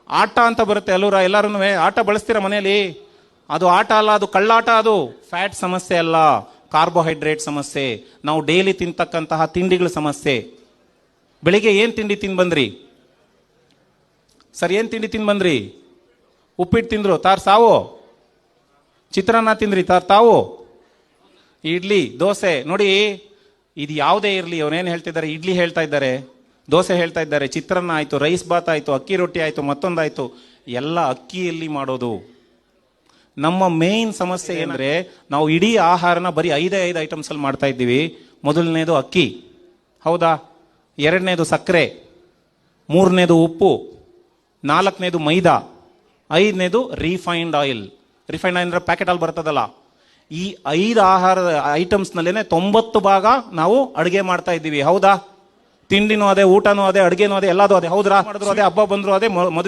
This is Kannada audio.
ಆಟ ಅಂತ ಬರುತ್ತೆ ಅಲ್ಲೂರ, ಎಲ್ಲರೂ ಆಟ ಬಳಸ್ತೀರ ಮನೆಯಲ್ಲಿ. ಅದು ಆಟ ಅಲ್ಲ, ಅದು ಕಳ್ಳಾಟ. ಅದು ಫ್ಯಾಟ್ ಸಮಸ್ಯೆ ಅಲ್ಲ, ಕಾರ್ಬೋಹೈಡ್ರೇಟ್ ಸಮಸ್ಯೆ. ನಾವು ಡೈಲಿ ತಿಂತಕ್ಕಂತಹ ತಿಂಡಿಗಳ ಸಮಸ್ಯೆ. ಬೆಳಿಗ್ಗೆ ಏನ್ ತಿಂಡಿ ತಿಂದು ಬಂದ್ರಿ ಸರ್? ಏನ್ ತಿಂಡಿ ತಿಂದು ಬಂದ್ರಿ? ಉಪ್ಪಿಟ್ಟು ತಿಂದ್ರು ತಾರ್ ಸಾವು. ಚಿತ್ರಾನ್ನ ತಿಂದ್ರಿ ತಾರ್ ತಾವು. ಇಡ್ಲಿ ದೋಸೆ ನೋಡಿ, ಇದು ಯಾವುದೇ ಇರಲಿ, ಅವನೇನು ಹೇಳ್ತಿದ್ದಾರೆ, ಇಡ್ಲಿ ಹೇಳ್ತಾ ಇದ್ದಾರೆ, ದೋಸೆ ಹೇಳ್ತಾ ಇದ್ದಾರೆ, ಚಿತ್ರಾನ್ನ ಆಯ್ತು, ರೈಸ್ ಬಾತ್ ಆಯ್ತು, ಅಕ್ಕಿ ರೊಟ್ಟಿ ಆಯ್ತು, ಮತ್ತೊಂದಾಯ್ತು, ಎಲ್ಲ ಅಕ್ಕಿಯಲ್ಲಿ ಮಾಡೋದು. ನಮ್ಮ ಮೇನ್ ಸಮಸ್ಯೆ ಏನಂದ್ರೆ, ನಾವು ಇಡೀ ಆಹಾರನ ಬರೀ 5 ಐಟಮ್ಸ್ ಅಲ್ಲಿ ಮಾಡ್ತಾ ಇದ್ದೀವಿ. ಮೊದಲನೇದು ಅಕ್ಕಿ, ಹೌದಾ? ಎರಡನೇದು ಸಕ್ಕರೆ, ಮೂರನೇದು ಉಪ್ಪು, ನಾಲ್ಕನೇದು ಮೈದಾ, 5ನೇದು ರಿಫೈನ್ಡ್ ಆಯಿಲ್. ರಿಫೈನ್ಡ್ ಆಯಿಲ್ ಅಂದ್ರೆ ಪ್ಯಾಕೆಟ್ ಅಲ್ಲಿ ಬರ್ತದಲ್ಲ. ಈ 5 ಆಹಾರದ ಐಟಮ್ಸ್ ನಲ್ಲೇನೆ 90 ಭಾಗ ನಾವು ಅಡುಗೆ ಮಾಡ್ತಾ ಇದ್ದೀವಿ, ಹೌದಾ? ತಿಂಡಿನೂ ಅದೇ, ಊಟನೂ ಅದೇ, ಅಡುಗೆನೂ ಅದೇ, ಎಲ್ಲದೂ ಅದೇ, ಹೌದ್ರಾ? ಮಾಡಿದ್ರು ಅದೇ, ಹಬ್ಬ ಬಂದ್ರು ಅದೇ, ಮದುವೆ